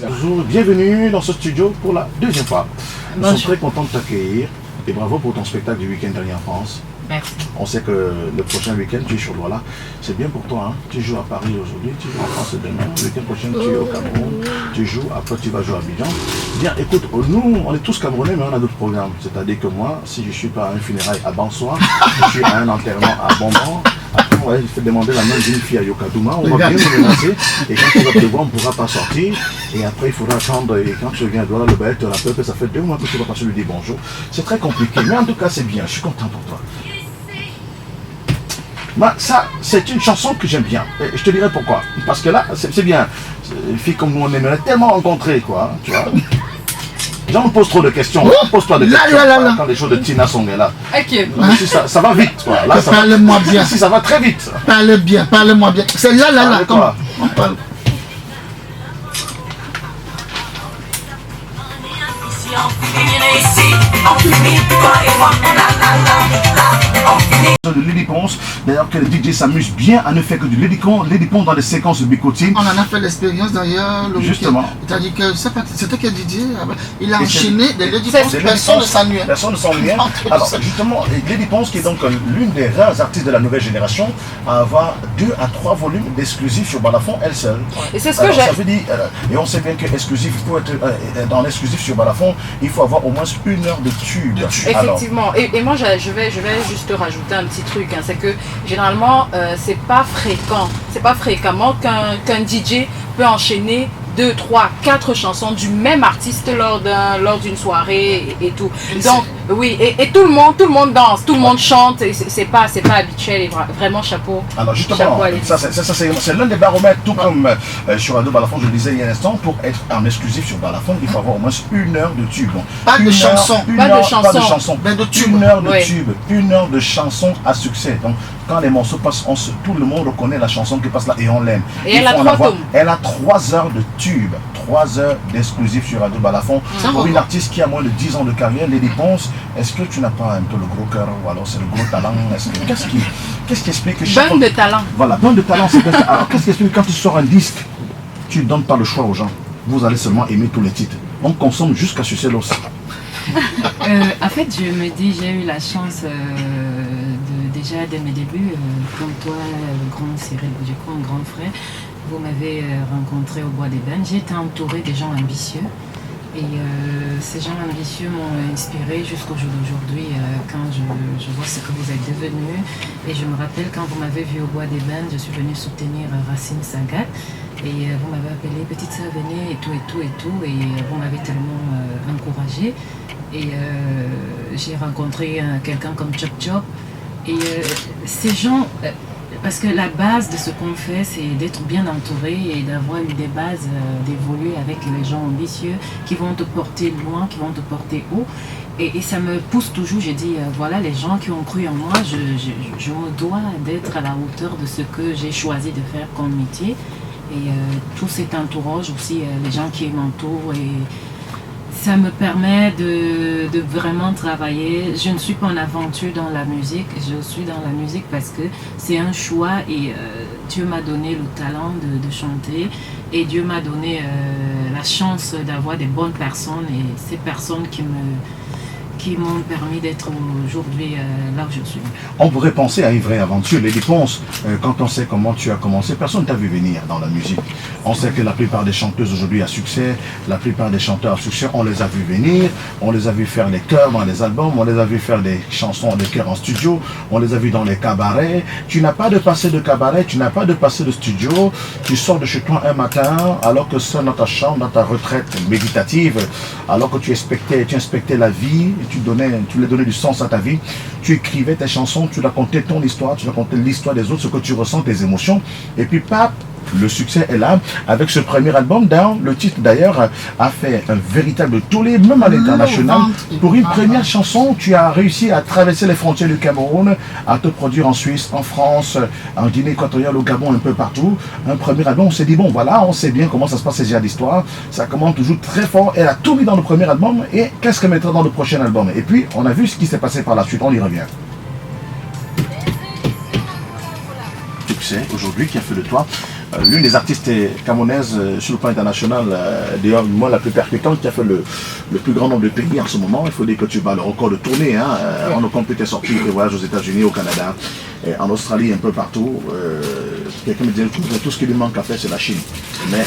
Bonjour, bienvenue dans ce studio pour la deuxième fois. Nous sommes très contents de t'accueillir et bravo pour ton spectacle du week-end dernier en France. Merci. On sait que le prochain week-end tu es sur Douala. C'est bien pour toi, hein? Tu joues à Paris aujourd'hui, tu joues en France demain, le week-end prochain tu es au Cameroun, tu joues, après tu vas jouer à Abidjan. Bien, écoute, nous on est tous Camerounais mais on a d'autres programmes. C'est-à-dire que moi, si je suis pas à un funérail à Bansoir, je suis à un enterrement à Bonbon. Après, on va demander la main d'une fille à Yokadouma, on va bien nous menacer, et quand tu vas te voir, on ne pourra pas sortir, et après il faudra attendre, et quand tu reviens à Douala, le bail te rappelle que ça fait 2 mois que tu vas passer lui dire bonjour. C'est très compliqué, mais en tout cas c'est bien, je suis content pour toi. Bah, ça, c'est une chanson que j'aime bien, et je te dirai pourquoi, parce que là, c'est bien, une fille comme nous on aimerait tellement rencontrer, quoi, tu vois. Les gens me posent trop de questions. Pose-toi des questions. Quand les choses de Tina sont là. Ok. Si ça va vite. Quoi. Là, parle-moi bien. Si ça va très vite. Parle bien, parle-moi bien. C'est là. Quoi. On parle. De Lady Ponce, d'ailleurs que le DJ s'amuse bien à ne faire que du Lady Ponce dans les séquences de bicotine. On en a fait l'expérience d'ailleurs. Justement. C'est-à-dire que c'était quel DJ, il a enchaîné des Lady Ponce, personne ne s'ennuyait. Personne ne s'ennuyait. Alors justement, Lady Ponce qui est donc l'une des rares artistes de la nouvelle génération à avoir 2 à 3 volumes d'exclusifs sur Balafon elle seule. Et c'est ce que j'ai. Ça veut dire, et on sait bien que exclusif, pour être dans l'exclusif sur Balafon, il faut avoir au moins 1 heure de tube. Effectivement. Et moi je vais juste rajouter un petit truc, hein. C'est que généralement c'est pas fréquemment qu'un DJ peut enchaîner 2, 3, 4 chansons du même artiste lors d'une soirée et tout. Donc oui, et tout le monde danse, tout le monde chante, c'est pas habituel, et vraiment chapeau. Alors justement, ça c'est l'un des baromètres, tout comme sur Radio Balafon, je le disais il y a un instant, pour être en exclusif sur Balafon, il faut avoir au moins 1 heure de tube. Pas de chanson, pas de chanson, mais de tube. 1 heure de tube, 1 heure de chanson à succès. Donc quand les morceaux passent, tout le monde reconnaît la chanson qui passe là et on l'aime. Et elle a 3 tomes. Elle a 3 heures de tube, 3 heures d'exclusif sur Radio Balafon. Pour une artiste qui a moins de 10 ans de carrière, Lady Ponce, est-ce que tu n'as pas un peu le gros cœur ou alors c'est le gros talent? Qu'est-ce qui explique que chaque... de talent. Voilà, bonne de talent, c'est bien ça. Alors qu'est-ce qui explique que quand tu sors un disque, tu ne donnes pas le choix aux gens? Vous allez seulement aimer tous les titres. On consomme jusqu'à sucer l'os. En fait, je me dis, j'ai eu la chance déjà dès mes débuts, comme toi, le grand Cyril Boudjeko, un grand frère, vous m'avez rencontré au Bois des Bennes. J'ai été entourée de gens ambitieux. Et ces gens ambitieux m'ont inspiré jusqu'au jour d'aujourd'hui quand je vois ce que vous êtes devenus. Et je me rappelle quand vous m'avez vu au Bois des Bennes, je suis venue soutenir Racine Sagat. Et vous m'avez appelé petite sœur, venez et tout. Et vous m'avez tellement encouragée. Et j'ai rencontré quelqu'un comme Chop Chop. Et ces gens... Parce que la base de ce qu'on fait, c'est d'être bien entouré et d'avoir eu des bases, d'évoluer avec les gens ambitieux qui vont te porter loin, qui vont te porter haut. Et ça me pousse toujours, je dis, voilà, les gens qui ont cru en moi, je me dois d'être à la hauteur de ce que j'ai choisi de faire comme métier. Et tout cet entourage aussi, les gens qui m'entourent. Et ça me permet de vraiment travailler. Je ne suis pas en aventure dans la musique, je suis dans la musique parce que c'est un choix et Dieu m'a donné le talent de chanter et Dieu m'a donné la chance d'avoir des bonnes personnes et ces personnes qui m'ont permis d'être aujourd'hui là où je suis. On pourrait penser à une vraie aventure. Lady Ponce, quand on sait comment tu as commencé, personne ne t'a vu venir dans la musique. On sait que la plupart des chanteuses aujourd'hui à succès, la plupart des chanteurs à succès, on les a vus venir, on les a vus faire les chœurs dans les albums, on les a vus faire des chansons de chœurs en studio, on les a vus dans les cabarets. Tu n'as pas de passé de cabaret, tu n'as pas de passé de studio, tu sors de chez toi un matin, alors que seul dans ta chambre, dans ta retraite méditative, alors que tu inspectais la vie, tu voulais donner du sens à ta vie, tu écrivais tes chansons, tu racontais ton histoire, tu racontais l'histoire des autres, ce que tu ressens, tes émotions, et puis pap, le succès est là, avec ce premier album, le titre d'ailleurs a fait un véritable tollé, même à l'international. Pour une première chanson, tu as réussi à traverser les frontières du Cameroun, à te produire en Suisse, en France, en Guinée équatoriale, au Gabon, un peu partout. Un premier album, on s'est dit, bon voilà, on sait bien comment ça se passe ces d'histoire, ça commence toujours très fort, elle a tout mis dans le premier album, et qu'est-ce qu'elle mettra dans le prochain album? Et puis, on a vu ce qui s'est passé par la suite, on y revient. succès aujourd'hui qui a fait de toi l'une des artistes camerounaises sur le plan international, d'ailleurs moi la plus percutante, qui a fait le plus grand nombre de pays en ce moment. Il faut dire que tu bats le record de tournée. On ne compte plus tes sorties, tes voyages aux États-Unis, au Canada, en Australie, un peu partout. Quelqu'un me disait tout ce qui lui manque à faire, c'est la Chine. Mais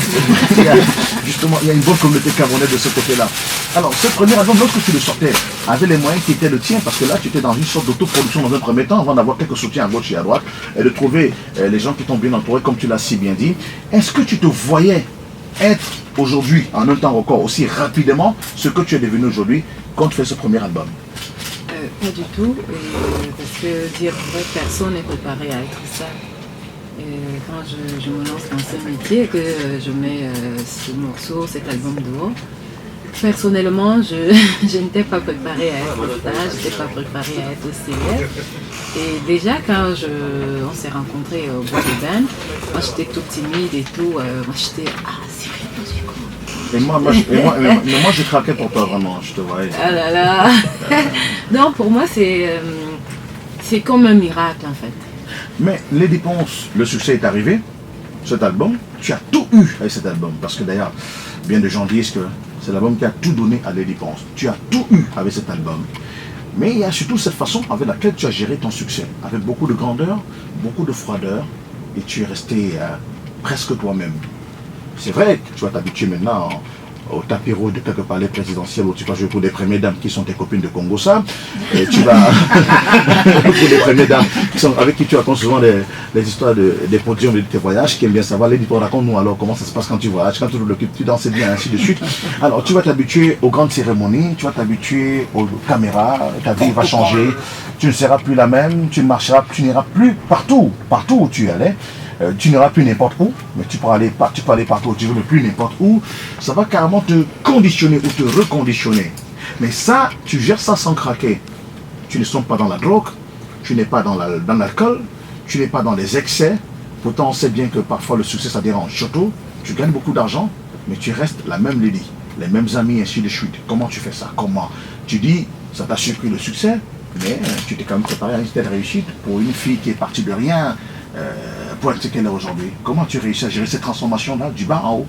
justement, il y a une bonne communauté camerounaise de ce côté-là. Alors, ce premier album, lorsque tu le sortais, avait les moyens qui étaient le tien, parce que là, tu étais dans une sorte d'autoproduction dans un premier temps, avant d'avoir quelques soutiens à gauche et à droite, et de trouver les gens qui t'ont bien entouré, comme tu l'as si bien dit. Est-ce que tu te voyais être aujourd'hui, en un temps record, aussi rapidement, ce que tu es devenu aujourd'hui, quand tu fais ce premier album? Pas du tout, parce que dire vrai, personne n'est préparé à être ça. Quand je me lance dans ce métier, que je mets ce morceau, cet album dehors, personnellement, je n'étais pas préparée à être ça, je n'étais pas préparée à être célèbre. Et déjà, quand on s'est rencontrés au Bois de Band, moi j'étais toute timide et tout, moi j'étais Cyril Bojiko. Et moi, je craquais pour toi, vraiment, je te voyais. Ah là là. Non, pour moi, c'est comme un miracle, en fait. Mais Lady Ponce, le succès est arrivé, cet album, tu as tout eu avec cet album. Parce que d'ailleurs, bien de gens disent que c'est l'album qui a tout donné à Lady Ponce. Tu as tout eu avec cet album. Mais il y a surtout cette façon avec laquelle tu as géré ton succès. Avec beaucoup de grandeur, beaucoup de froideur, et tu es resté presque toi-même. C'est vrai que tu vas t'habituer maintenant au tapis rouge de quelques palais présidentiels où tu vas jouer pour des premières dames qui sont tes copines de Congo, ça. Et tu vas pour des premières dames avec qui tu racontes souvent les histoires des podiums de tes voyages, qui aiment bien savoir. L'éditeur, raconte-nous alors comment ça se passe quand tu voyages, quand tu l'occupes, tu danses bien, ainsi de suite. Alors tu vas t'habituer aux grandes cérémonies, tu vas t'habituer aux caméras, ta vie va changer, tu ne seras plus la même, tu ne marcheras, tu n'iras plus partout où tu allais. Tu n'iras plus n'importe où, mais tu peux aller partout où tu veux, mais plus n'importe où. Ça va carrément te conditionner ou te reconditionner. Mais ça, tu gères ça sans craquer. Tu ne sommes pas dans la drogue, tu n'es pas dans l'alcool, tu n'es pas dans les excès. Pourtant, on sait bien que parfois le succès, ça dérange. Surtout, tu gagnes beaucoup d'argent, mais tu restes la même lady, les mêmes amis, ainsi de suite. Comment tu fais ça? Comment? Tu dis, ça t'a surpris le succès, mais tu t'es quand même préparé à une telle réussite pour une fille qui est partie de rien. Pour être ce qu'elle est aujourd'hui. Comment tu réussis à gérer cette transformation-là du bas en haut?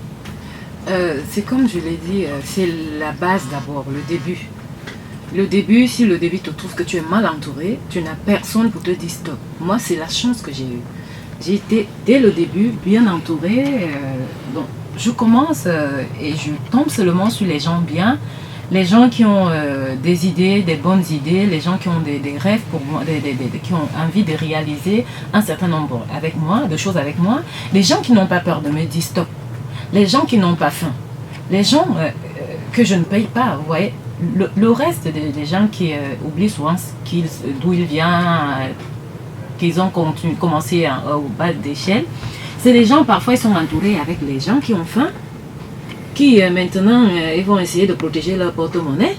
C'est comme je l'ai dit, c'est la base d'abord, le début. Le début, si le début te trouve que tu es mal entouré, tu n'as personne pour te dire stop. Moi, c'est la chance que j'ai eue. J'ai été dès le début bien entourée. Donc, je commence et je tombe seulement sur les gens bien. Les gens qui ont des idées, des bonnes idées, les gens qui ont des rêves pour moi, qui ont envie de réaliser un certain nombre de choses avec moi, les gens qui n'ont pas peur de me dire stop, les gens qui n'ont pas faim, les gens que je ne paye pas, vous voyez, le reste des gens qui oublient souvent d'où ils viennent, qu'ils ont commencé au bas d'échelle, c'est les gens, parfois ils sont entourés avec les gens qui ont faim, qui maintenant ils vont essayer de protéger leur porte-monnaie.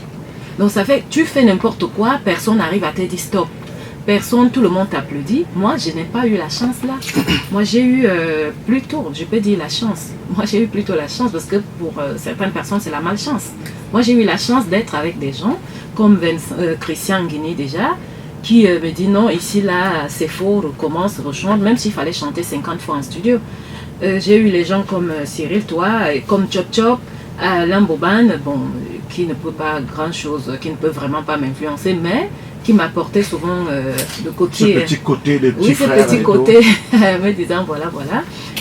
Donc ça fait que tu fais n'importe quoi, personne n'arrive à te dire stop. Personne, tout le monde t'applaudit. Moi, je n'ai pas eu la chance là. Moi, j'ai eu plutôt, je peux dire la chance. Moi, j'ai eu plutôt la chance parce que pour certaines personnes, c'est la malchance. Moi, j'ai eu la chance d'être avec des gens comme Christian Guigny déjà, qui me dit non, ici là, c'est faux, recommence, rechante, même s'il fallait chanter 50 fois en studio. J'ai eu les gens comme Cyril, toi, et comme Chop Chop, Alain Boban, bon, qui ne peut pas grand chose, qui ne peut vraiment pas m'influencer, mais qui m'apportait souvent le côté. Ce petit côté, le petit frère. Oui, ce petit côté, me disant voilà.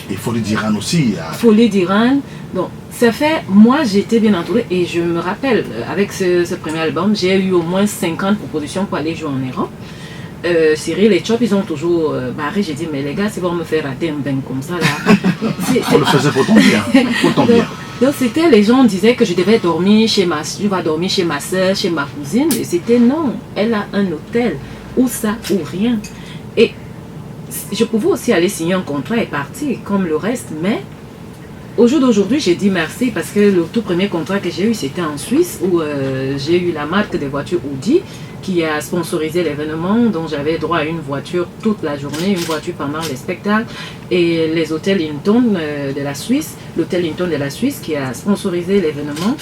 Et Folie d'Iran aussi. Folie d'Iran. Donc, ça fait, moi j'étais bien entourée et je me rappelle, avec ce premier album, j'ai eu au moins 50 propositions pour aller jouer en Europe. Cyril et Chop, ils ont toujours barré. J'ai dit, mais les gars, c'est pour me faire rater un bain comme ça là. On le faisait pour ton bien. Donc c'était, les gens disaient que je devais dormir chez ma soeur, chez ma cousine. Et c'était non, elle a un hôtel, ou ça, ou rien. Et je pouvais aussi aller signer un contrat et partir, comme le reste, mais au jour d'aujourd'hui, j'ai dit merci parce que le tout premier contrat que j'ai eu, c'était en Suisse, où j'ai eu la marque des voitures Audi, qui a sponsorisé l'événement, dont j'avais droit à une voiture toute la journée, une voiture pendant les spectacles, et les hôtels Hinton de la Suisse, l'hôtel Hinton de la Suisse qui a sponsorisé l'événement.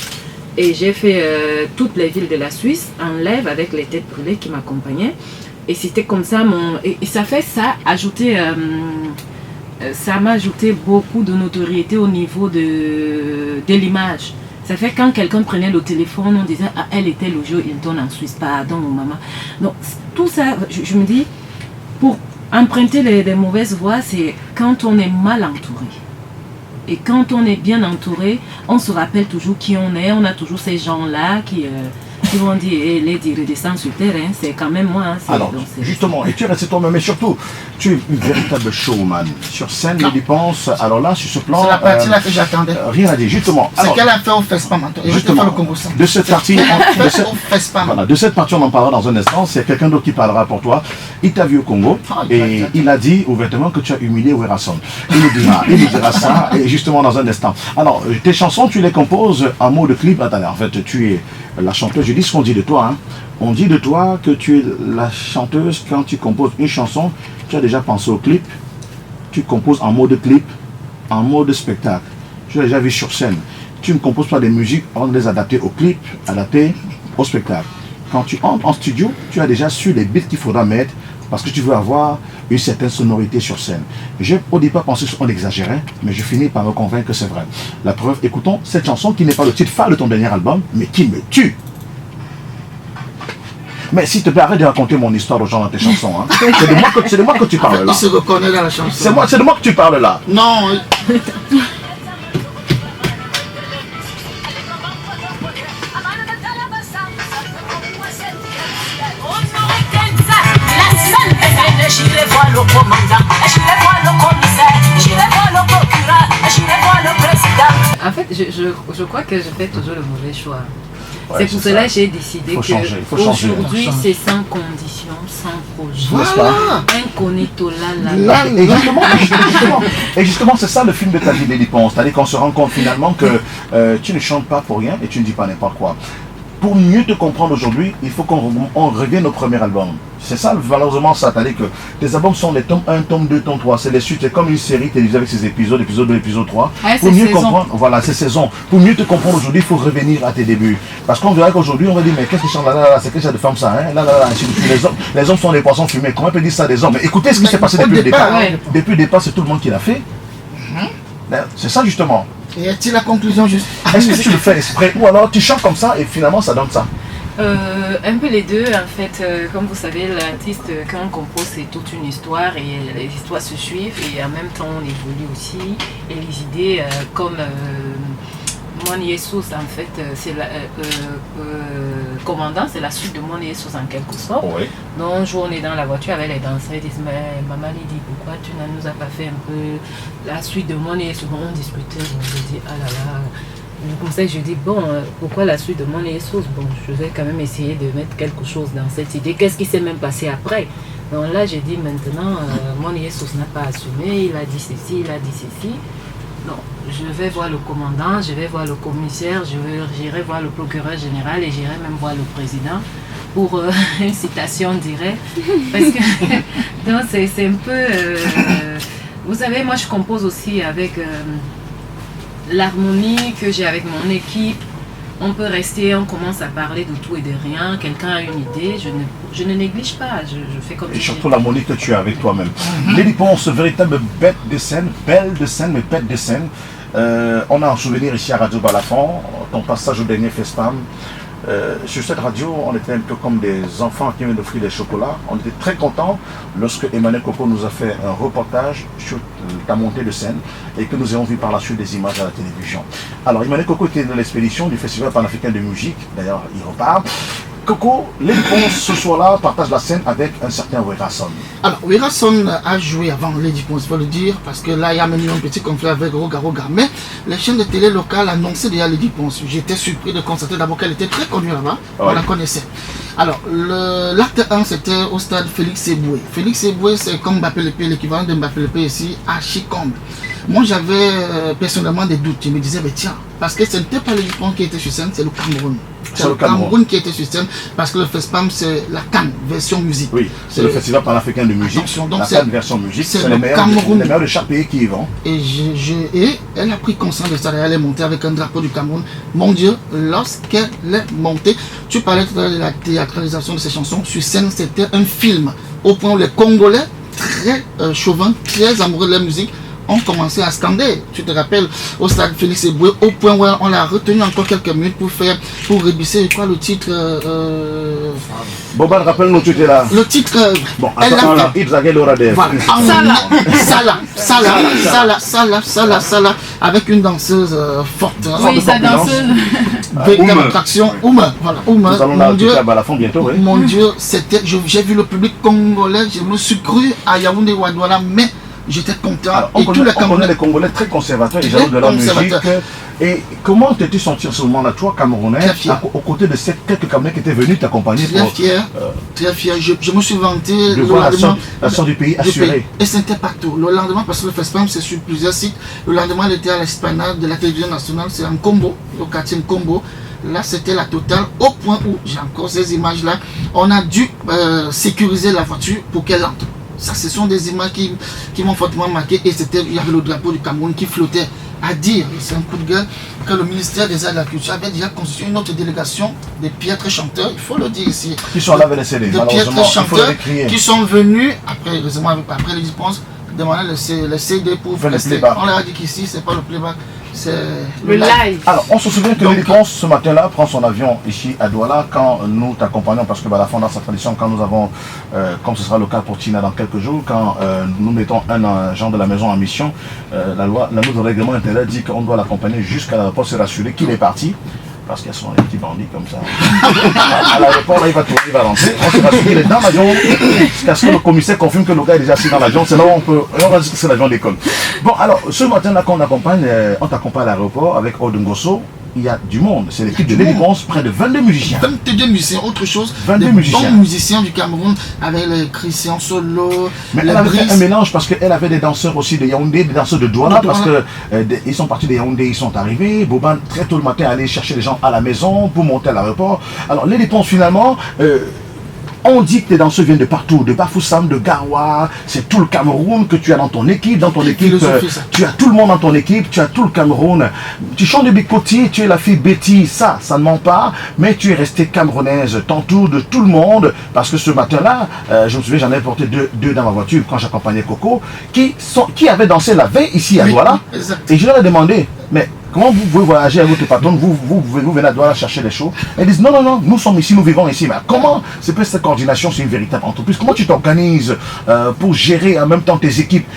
Et j'ai fait toutes les villes de la Suisse en live avec les têtes brûlées qui m'accompagnaient. Et c'était comme ça, et ça fait ça, ajouter ça m'a ajouté beaucoup de notoriété au niveau de l'image. Ça fait quand quelqu'un prenait le téléphone, on disait ah, elle était le jour Hilton en Suisse, pardon maman. Donc tout ça, je me dis, pour emprunter les mauvaises voies, c'est quand on est mal entouré. Et quand on est bien entouré, on se rappelle toujours qui on est. On a toujours ces gens-là qui vont dire hey, les redescendre sur terre, hein, c'est quand même moi. Hein, alors, justement, et tu restes toi-même, mais surtout, tu es une véritable showman. Sur scène, il y pense. Alors là, sur ce plan. C'est la partie là que j'attendais. Rien à dire, justement. C'est qu'elle a fait au FESPAM. Justement, de cette partie, de cette partie, on en parlera dans un instant. C'est quelqu'un d'autre qui parlera pour toi. Il t'a vu au Congo et il a dit ouvertement que tu as humilié Werason. Il nous dira ça, et justement dans un instant. Alors, tes chansons, tu les composes en mot de clip. Attends, en fait, tu es la chanteuse. Je dis ce qu'on dit de toi. Hein. On dit de toi que tu es la chanteuse quand tu composes une chanson. Tu as déjà pensé au clip. Tu composes en mode clip, en mode spectacle. Tu l'as déjà vu sur scène. Tu ne composes pas des musiques avant de les adapter au clip, adapter au spectacle. Quand tu entres en studio, tu as déjà su les beats qu'il faudra mettre parce que tu veux avoir une certaine sonorité sur scène. J'ai au départ pensé qu'on exagérait, mais je finis par me convaincre que c'est vrai. La preuve, écoutons cette chanson qui n'est pas le titre phare de ton dernier album, mais qui me tue. Mais s'il te plaît, arrête de raconter mon histoire aux gens dans tes chansons. Hein. C'est de moi que tu parles là. Il se reconnaît dans la chanson. C'est de moi que tu parles là. Non. J'irai voir le commandant, j'irai voir le commissaire, j'irai voir le procureur, j'irai voir le président. En fait, je crois que je fais toujours le mauvais choix. Ouais, c'est pour cela que j'ai décidé que aujourd'hui c'est sans condition, sans projet. Voilà. Incognito là. Et justement, c'est ça le film de ta vie, Lady Ponce. C'est-à-dire qu'on se rend compte finalement que tu ne chantes pas pour rien et tu ne dis pas n'importe quoi. Pour mieux te comprendre aujourd'hui, il faut qu'on revienne au premier album. C'est ça, malheureusement, ça. C'est-à-dire que tes albums sont les tomes 1, tome 2, tome 3. C'est les suites, c'est comme une série télévisée avec ses épisodes, épisode 2, épisode 3. Ouais, pour mieux comprendre, voilà, c'est saison. Pour mieux te comprendre aujourd'hui, il faut revenir à tes débuts. Parce qu'on verra qu'aujourd'hui, on va dire, mais qu'est-ce que chante là, c'est que ça de femmes ça, hein, là, les hommes sont des poissons fumés. Comment on peut dire ça des hommes? Mais écoutez ce qui s'est passé depuis le départ. Ouais. Depuis le départ, c'est tout le monde qui l'a fait. C'est ça, justement. Et y a-t-il la conclusion juste? Est-ce que tu le fais exprès ou alors tu chantes comme ça et finalement ça donne ça? Un peu les deux, en fait. Comme vous savez, l'artiste, quand on compose, c'est toute une histoire et les histoires se suivent et en même temps on évolue aussi. Et les idées, comme Mon Jesus, en fait, c'est Commandant, c'est la suite de Mon Jesus en quelque sorte. Oui. Donc un jour on est dans la voiture avec les danseurs, ils disent mais maman il dit pourquoi tu ne nous as pas fait un peu la suite de Mon Jesus? On discutait, je dis ah là là. Comme ça, je dis, bon, pourquoi la suite de Mon Jesus? Bon, je vais quand même essayer de mettre quelque chose dans cette idée. Qu'est-ce qui s'est même passé après? Donc là, j'ai dit, maintenant, Mon Jesus n'a pas assumé, il a dit ceci, il a dit ceci. Non, je vais voir le commandant, je vais voir le commissaire, j'irai voir le procureur général et j'irai même voir le président pour une citation, on dirait. Parce que, donc, c'est un peu... vous savez, moi, je compose aussi avec... l'harmonie que j'ai avec mon équipe, on peut rester, on commence à parler de tout et de rien, quelqu'un a une idée, je ne néglige pas, je fais comme ça. Et surtout l'harmonie que tu as avec toi-même. Lady Ponce, véritable bête de scène, belle de scène, mais bête de scène. On a un souvenir ici à Radio Balafon, ton passage au dernier FESPAM. Sur cette radio, on était un peu comme des enfants qui viennent d'offrir des chocolats. On était très contents lorsque Emmanuel Coco nous a fait un reportage sur ta montée de scène et que nous avons vu par la suite des images à la télévision. Alors, Emmanuel Coco était dans l'expédition du Festival panafricain de musique. D'ailleurs, il repart. Coco, Lady Ponce, ce soir-là, partage la scène avec un certain Werason. Alors, Werason a joué avant Lady Ponce, il faut le dire, parce que là, il y a même eu un petit conflit avec Roga Roga. Mais les chaînes de télé locales annonçaient déjà Lady Ponce. J'étais surpris de constater d'abord qu'elle était très connue là-bas. On la connaissait. Alors, l'acte 1, c'était au stade Félix Eboué. Félix Eboué, c'est comme Mbappé Lepé, l'équivalent de Mbappé Lepé ici, à Chicombe. Moi, j'avais personnellement des doutes. Je me disais, mais tiens, parce que ce n'était pas Lady Ponce qui était sur scène, c'est le Cameroun. C'est le Cameroun qui était sur scène, parce que le FESPAM, c'est la CAN, version musique. Oui, c'est le Festival panafricain de musique. Attention, donc la CAN version musique, c'est le Cameroun. Les meilleurs de chaque pays qui y vont. Et elle a pris conscience de ça, elle est montée avec un drapeau du Cameroun. Mon Dieu, lorsqu'elle est montée, tu parlais tout à l'heure de la théâtralisation de ces chansons, sur scène, c'était un film, au point où les Congolais, très chauvins, très amoureux de la musique, ont commencé à scander. Tu te rappelles, au stade Félix Eboué, au point où on l'a retenu encore quelques minutes pour rébusser, quoi, le titre. Boban, rappelle-nous, tu étais là. Le titre. Bon, attends, là, Itzagé Loradev. Voilà. Salah, avec une danseuse forte. Oui, sa danseuse. Véritable attraction. Ouma, voilà, Ouma. Nous allons Mon là, Dieu, à la fin bientôt, oui. mon Dieu, c'était, j'ai vu le public congolais, je me suis cru à Yaoundé ou à Douala, mais j'étais content. Alors, Et tous les on connaît les Congolais très conservateurs, ils jaloux de leur musique. Et comment t'es-tu senti à ce moment-là, toi, Camerounais, aux côtés de ces quelques Camerounais qui étaient venus t'accompagner Très fier, très fier. Je me suis vanté de voir la sorte du pays assurée. Et c'était partout. Le lendemain, parce que le festival, c'est sur plusieurs sites. Le lendemain, il était à l'esplanade de la télévision nationale, c'est en Combo, au quartier Combo. Là, c'était la totale, au point où, j'ai encore ces images-là, on a dû sécuriser la voiture pour qu'elle entre. Ça, ce sont des images qui m'ont fortement marqué. Et il y avait le drapeau du Cameroun qui flottait. À dire, c'est un coup de gueule, que le ministère des Arts et de la Culture avait déjà constitué une autre délégation des piètres chanteurs, il faut le dire ici. Qui sont là avec les CD, des piètres chanteurs qui sont venus, après, heureusement, après les dispenses, demander le CD pour rester. On leur a dit qu'ici, c'est pas le playback, c'est le live. Alors, on se souvient que Lady Ponce, ce matin-là, prend son avion ici à Douala quand nous t'accompagnons, parce que la fin dans sa tradition, quand nous avons, comme ce sera le cas pour Tina dans quelques jours, quand nous mettons un agent de la maison en mission, la loi de règlement intérieur dit qu'on doit l'accompagner jusqu'à l'aéroport, se rassurer qu'il est parti. Parce qu'ils sont des petits bandits comme ça. À l'aéroport, là, il va tourner, il va rentrer. On se rassure qu'il est dans l'avion. Jusqu'à ce que le commissaire confirme que le gars est déjà assis dans l'avion. C'est là où on va dire que c'est l'avion d'école. Bon, alors, ce matin-là, quand on t'accompagne à l'aéroport avec Odungoso, il y a du monde. C'est l'équipe de Lady Ponce, près de 22 musiciens. 22 musiciens, autre chose. 22 musiciens. Bons musiciens du Cameroun, avec les Christian Solo. Mais elle avait fait un mélange parce qu'elle avait des danseurs aussi de Yaoundé, des danseurs de Douala, parce qu'ils sont partis de Yaoundé, ils sont arrivés. Boban, très tôt le matin, allait chercher les gens à la maison pour monter à l'aéroport. Alors, Lady Ponce, finalement, on dit que tes danseurs viennent de partout, de Bafoussam, de Garoua, c'est tout le Cameroun que tu as dans ton équipe. Dans ton équipe, tu as tout le monde dans ton équipe, tu as tout le Cameroun. Tu chantes de Bikoti, tu es la fille Betty, ça ne ment pas, mais tu es restée camerounaise, t'entoures de tout le monde, parce que ce matin-là, je me souviens, j'en ai porté deux dans ma voiture quand j'accompagnais Coco, qui avaient dansé la veille ici à Douala, et je leur ai demandé, mais comment vous pouvez voyager avec votre patron, vous venez à Douala chercher les shows. Elles disent non, nous sommes ici, nous vivons ici. Mais comment cette coordination, c'est une véritable entreprise? Comment tu t'organises pour gérer en même temps tes équipes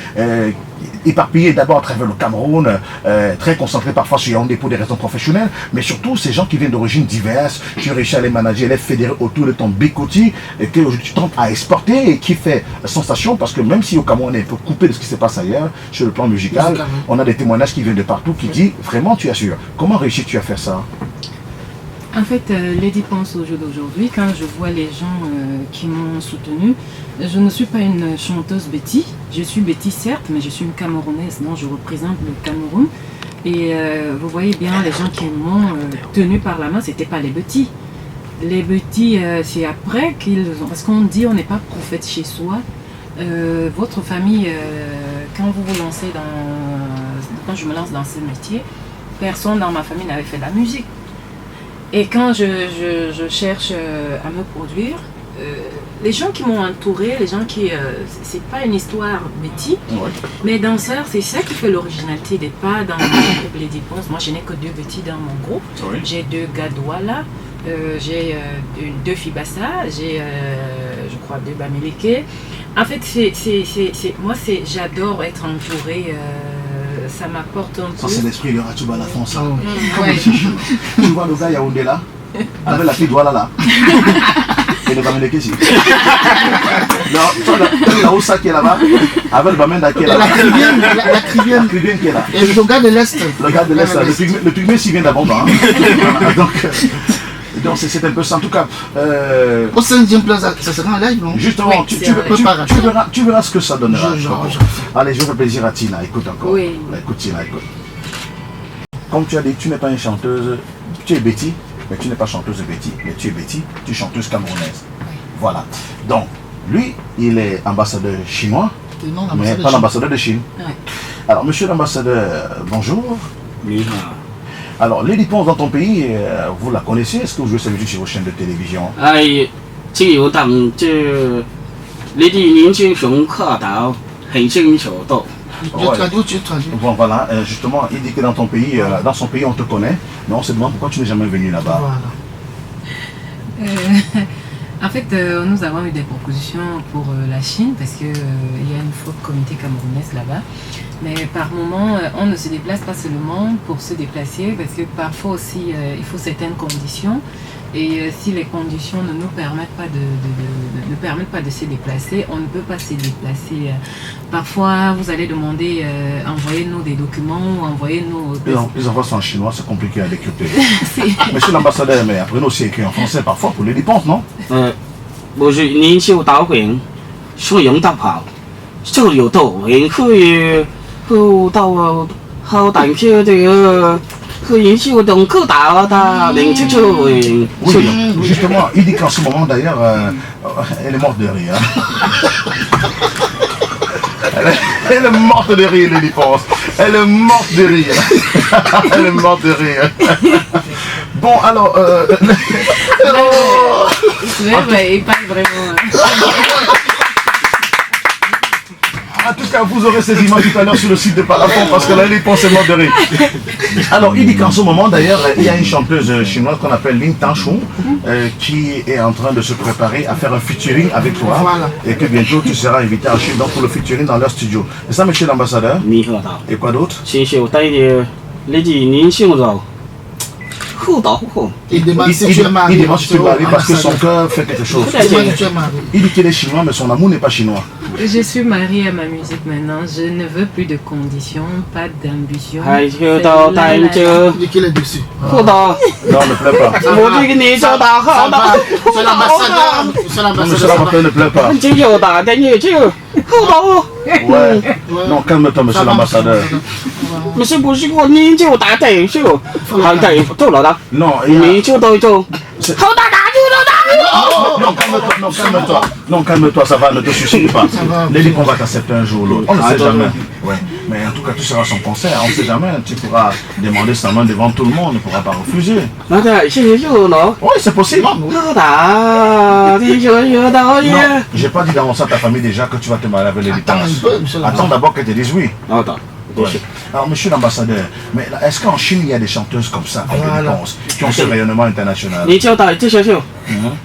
éparpillées d'abord à travers le Cameroun, très concentrées parfois sur Yaoundé pour des raisons professionnelles, mais surtout ces gens qui viennent d'origines diverses, tu réussis à les manager, les fédérer autour de ton Bikoti, que tu tentes à exporter et qui fait sensation, parce que même si au Cameroun on est un peu coupé de ce qui se passe ailleurs, sur le plan musical, on a des témoignages qui viennent de partout qui disent vraiment tu assures. Comment réussis-tu à faire ça? En fait, Lady Ponce au jour d'aujourd'hui, quand je vois les gens qui m'ont soutenue, je ne suis pas une chanteuse Betty. Je suis Betty certes, mais je suis une Camerounaise, donc je représente le Cameroun. Et vous voyez bien, les gens qui m'ont tenue par la main, c'était pas les Betty. Les Betty, c'est après qu'ils ont... Parce qu'on dit on n'est pas prophète chez soi. Votre famille, quand vous vous lancez quand je me lance dans ce métier, personne dans ma famille n'avait fait de la musique. Et quand je cherche à me produire, les gens qui m'ont entouré, les gens qui... c'est pas une histoire Betty, mais danseurs, c'est ça qui fait l'originalité des pas dans mon groupe Lady Ponce. Moi, je n'ai que 2 Betty dans mon groupe. J'ai 2 Gadouala, j'ai 2 Fibassa, j'ai, je crois, 2 Bamileke. En fait, moi, j'adore être entourée... ça m'apporte un peu. Ça, c'est l'esprit de Ratouba à la France. Ouais. Tu vois le gars Yaoundé là, avec la fille Douala là. Et le Bamenda qui est ici. La Oussa qui est là-bas, avec le Bamenda qui est là-bas. La Crivienne qui est là. Et le gars de l'Est. Le gars de l'Est, le pygmée s'y vient d'abondant. Donc c'est un peu ça. En tout cas, au 5e place, ça sera un live, non? Justement, tu verras ce que ça donnera. Allez, je fais plaisir à Tina. Écoute encore. Oui. Écoute Tina, écoute. Comme tu as dit, tu n'es pas une chanteuse, tu es Betty, mais tu n'es pas chanteuse de Betty, mais tu es Betty, tu es chanteuse camerounaise. Voilà. Donc, lui, il est ambassadeur chinois, mais pas l'ambassadeur de Chine. Ouais. Alors, monsieur l'ambassadeur, bonjour. Oui. Alors, Lady Ponce dans ton pays, vous la connaissez? Est-ce que vous jouez sa musique sur vos chaînes de télévision? 自由黨即呢啲年青上課到係清楚到。Je traduis ou tu traduis? Bon, voilà, justement, il dit que dans ton pays, dans son pays, on te connaît, mais on se demande pourquoi tu n'es jamais venu là-bas. Voilà. En fait, nous avons eu des propositions pour la Chine parce qu'il y a une forte communauté camerounaise là-bas. Mais par moment, on ne se déplace pas seulement pour se déplacer parce que parfois aussi, il faut certaines conditions. Et si les conditions ne nous permettent pas de se déplacer, on ne peut pas se déplacer. Parfois, vous allez demander, envoyez-nous des documents ou envoyez-nous... Les envois sont en chinois, c'est compliqué à décrypter. Monsieur l'ambassadeur, mais après nous aussi écrit en français parfois pour les dépenses, non? 我是您就导演，说用大跑，就有导演可以到好大票这个。可以就动口大的，零七九零。Oui, justement, il dit qu'en ce moment d'ailleurs, elle est morte de rire. Elle est morte de rire, les dépenses. Elle est morte de rire. Elle est morte de rire. Bon, alors... il parle vraiment... En tout cas, vous aurez ces images tout à l'heure sur le site de Parafon parce que là, les dépenses est morte de rire. Alors, il dit qu'en ce moment, d'ailleurs, il y a une chanteuse chinoise qu'on appelle Lin Tanchou qui est en train de se préparer à faire un featuring avec toi. Voilà. Et que bientôt, tu seras invité en Chine donc, pour le featuring dans leur studio. Et ça, monsieur l'ambassadeur? 你喝到， Et quoi d'autre? 先手带的，你是您手到，好到好。 Il demande si tu es Il marié. demande si tu es marié parce que son cœur fait quelque chose. Il demande si tu es marié. Il dit qu'il est chinois, mais son amour n'est pas chinois. Je suis mariée à ma musique maintenant. Je ne veux plus de conditions, pas d'ambition. 还手到带着， Il dit qu'il est dessus. 好到， Non, ne pleure pas. 我这个你手到好到， C'est l'ambassadeur. C'est Non, monsieur l'ambassadeur. l'ambassadeur, ne pleure pas. 这手大的你就好到。 Ouais. Non, calme-toi, monsieur l'ambassadeur. 不是不是我，你就打对手，好对做了的， Non, il y a... 你就对就，好打打就了打。 Non, calme-toi, non, calme-toi. Non, calme-toi, ça va, ne te suicide pas. L'élie qu'on va t'accepter un jour ou l'autre. On ne sait jamais. Ouais. Mais en tout cas, tu seras son concert. On ne sait jamais. Tu pourras demander sa main devant tout le monde. On ne pourra pas refuser. 那个是就了， Oui, c'est possible. 好打的就有道理。 Non, j'ai pas dit d'annoncer à ta famille déjà que tu vas te marier avec les Attends un dépenses. peu, monsieur Attends d'abord qu'elle te dise oui. 好的， Ouais. Alors, monsieur l'ambassadeur, mais là, est-ce qu'en Chine, il y a des chanteuses comme ça, comme les dépenses, qui ont ce rayonnement international? 你就打这些就，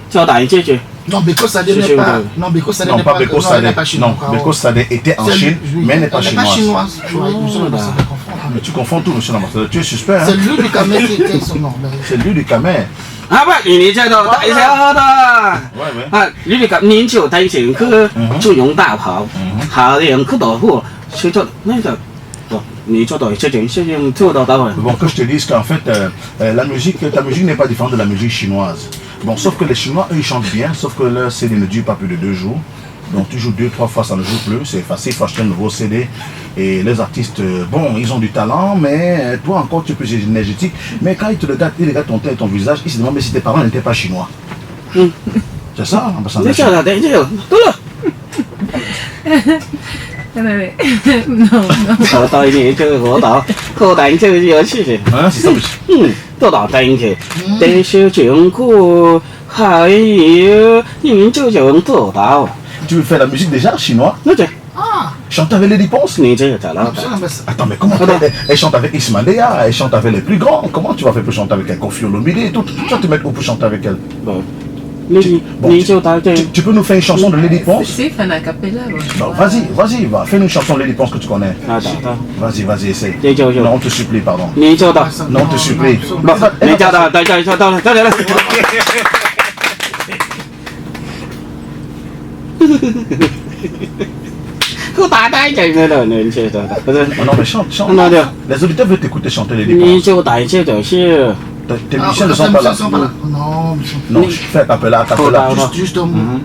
就打这些。 Non, Beko Sadé n'est pas. Non, Beko Sadé Non, n'est pas pas. Beko Non, elle Sadé. n'est pas chinoise. Non, Beko Sadé était en Chine, mais elle n'est pas Elle n'est pas chinoise. chinoise. Ouais, monsieur l'ambassadeur confond. Mais tu confonds tout, monsieur l'ambassadeur. Tu es suspect, hein? C'est lui du Camet qui était son nom. mais- C'est lui du Camet. 啊不，你这都打小的， Ouais, ouais. 啊，你这个你就带前去就用大炮，下连去到户，去做那个，不，你做到这件事情做到到了。 Bon, que je te dise qu'en fait, la musique, ta musique n'est pas différente de la musique chinoise. Bon, sauf que les Chinois, eux, ils chantent bien, sauf que leur CD ne dure pas plus de 2 jours. Donc, tu joues 2-3 fois, ça ne joue plus. C'est facile, il faut acheter un nouveau CD. Et les artistes, bon, ils ont du talent, mais toi encore, tu es plus énergétique. Mais quand ils te regardent, ils regardent ton teint et ton visage, ils se demandent mais si tes parents n'étaient pas chinois. C'est ça, ambassadeur? 你这个带这个，对了， Non, non. 我带你这个我打，我带这个有事情。 Hein, c'est ça, monsieur. 都打带去，但是政府还有你就用做到， Tu veux faire la musique déjà chinois? 那就 Ah, Chanter avec les dépenses? 你这个在哪？ monsieur l'ambassadeur. Attends, mais comment elle chante avec Ismaël, elle chante avec les plus grands. Comment tu vas faire pour chanter avec elle? Kofi Olomide et tout. Tu vas te mettre où pour chanter avec elle? 你就打这， Tu peux nous faire une chanson de Lady Ponce? C'est fan a cappella. Non, vas-y, va. Fais-nous une chanson de Lady Ponce que tu connais. 啊打打， Vas-y, essaye. 这就 Non, on te supplie, pardon. 你就打， Non, on te supplie. 不，你叫打，来来。我打带这个的，你这的，不是， Oh non, mais chante. Non, non. Les auditeurs veulent t'écouter chanter Lady 你 Ponce. 就打这个是， Tes Ah, musiciens ne les sont pas là. musiciens sont pas là. Non, monsieur. Non, je fais a cappella. Juste un mot.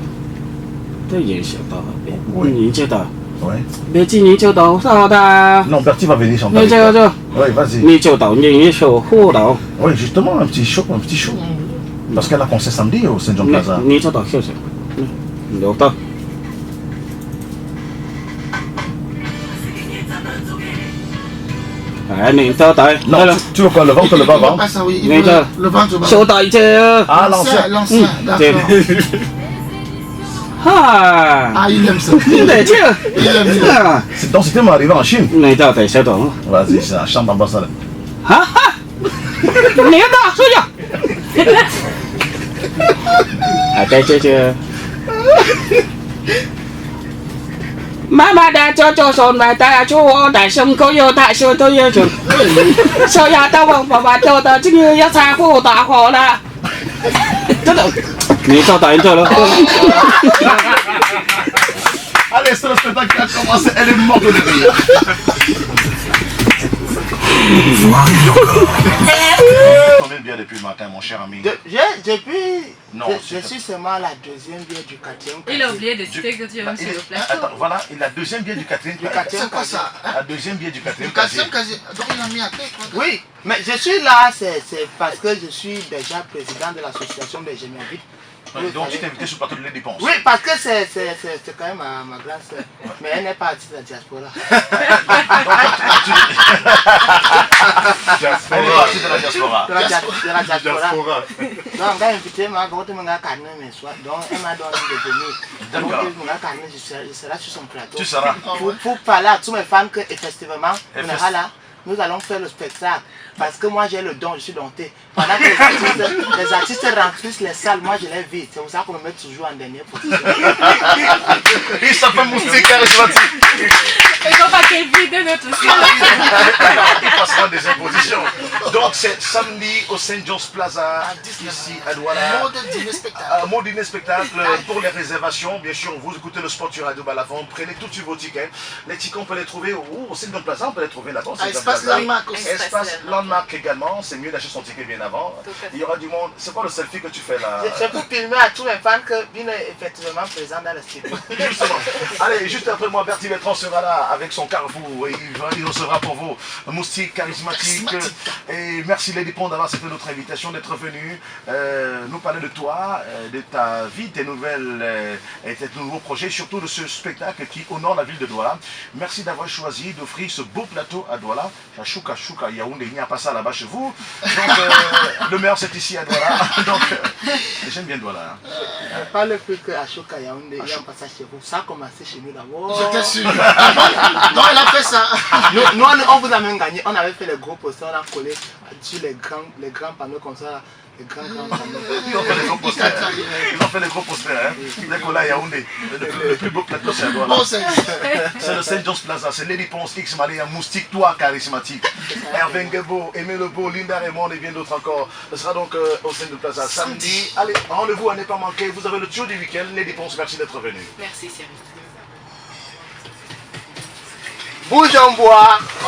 这也想到了，你就打， Ouais. 别急，你就打好的， Non, Bertie va venir chanter. 你 avec 这 toi. 个 Oui, vas-y. 你就打你手护到。 Oui, justement, un petit show. Parce qu'elle a concert samedi au Saint John Plaza. 你就到休息，留到。哎，你到底 Non, tu veux quoi, le ventre, le Il veut bas-ventre? pas ça, oui. Il Mais veut le ventre au bas. 手打一只， Ah, l'ancien. L'ancien, d'accord. 对。Ah, Ah, il aime ça. mais tiens. Il aime ça. Ah, Donc c'était moi arrivé en Chine. mais t'as fait ça, toi. Vas-y, c'est un champ d'ambassade. Ha ha. Nếu đó số giờ. À đây chưa. Mama đã cho son mà ta cho đại sông có vô đại sông tôi vô chừng. Sao ya tao bằng bà cho ta chứ như ya xa khu ta khó là.真的。你到导演这了。 Allez, c'est le spectacle qui a commencé, elle est morte de rire. Combien de bières depuis le matin, mon cher ami? Depuis. Non, Je suis seulement la deuxième bière du quatrième. Il a oublié de citer que tu es même sur le plateau. Attends, voilà, il a deuxième bière du quatrième. C'est quoi ça? La deuxième bière du quatrième. Le quatrième casier. Donc il a mis à tête. Oui, mais je suis là, c'est parce que je suis déjà président de l'association des Gémiavites. Donc tu t'es invité sur le plateau de Les Dépenses. Oui, parce que c'est quand même ma grande sœur. Mais elle n'est pas artiste de la diaspora. Elle est partie de la diaspora. De la diaspora. Donc elle m'a invité, donc elle m'a donné de venir. D'accord. Donc je serai sur son plateau. Tu seras. Pour parler à tous mes fans que effectivement, on ira là. Nous allons faire le spectacle parce que moi j'ai le don, je suis dompté. Pendant que les artistes remplissent les salles, moi je les vide. C'est pour ça qu'on me met toujours en dernière position. Il s'appelle Moustique charismatique. Il faut pas qu'il vide notre salle. Il passera en deuxième position. Donc c'est samedi au St. John's Plaza, ici à Douala. Mode dîner spectacle. Mot dîner spectacle. Pour les réservations, bien sûr, vous écoutez le sport sur Radio Balafon, prenez tout sur vos tickets. Les tickets, on peut les trouver au St. John's Plaza, on peut les trouver là-bas. Espace Landmark aussi. Espace Landmark également, c'est mieux d'acheter son ticket bien avant. Il y aura du monde. C'est quoi le selfie que tu fais là? C'est pour filmer à tous mes fans que Bin est effectivement présent dans le studio. Justement. Allez, juste après moi, Bertie Bertrand sera là avec son carrefour et il recevra pour vous Moustique charismatique. Et merci Lady Pond d'avoir accepté notre invitation, d'être venu nous parler de toi, de ta vie, tes nouvelles et tes nouveaux projets, surtout de ce spectacle qui honore la ville de Douala. Merci d'avoir choisi d'offrir ce beau plateau à Douala. À Chouka, Yaoundé, il n'y a pas ça là-bas chez vous. Donc le meilleur c'est ici à Douala. Donc j'aime bien Douala. Pas le plus qu'à Chouka Yaoundé, il n'y a pas ça chez vous. Ça a commencé chez nous d'abord. J'étais sûr. Non, elle a fait ça. Nous, on vous a même gagné. On avait fait les gros posters, on a collé sur les grands panneaux comme ça. Les grands panneaux. Ils ont fait les gros posters. Ils ont fait les gros posters. Hein. Les collats Yaoundé. Le plus beau plateau c'est à Douala. Bon, C'est le St. John's Plaza, c'est Lady Ponce, X Malaya, Moustique, toi charismatique. Hervé Ngebo, Aimé Lebeau, Linda Raymond et bien d'autres encore. Ce sera donc au St. John's Plaza samedi. Allez, rendez-vous à ne pas manquer. Vous avez le tour du week-end. Lady Ponce, merci d'être venu. Merci Cyril. Bouge en bois.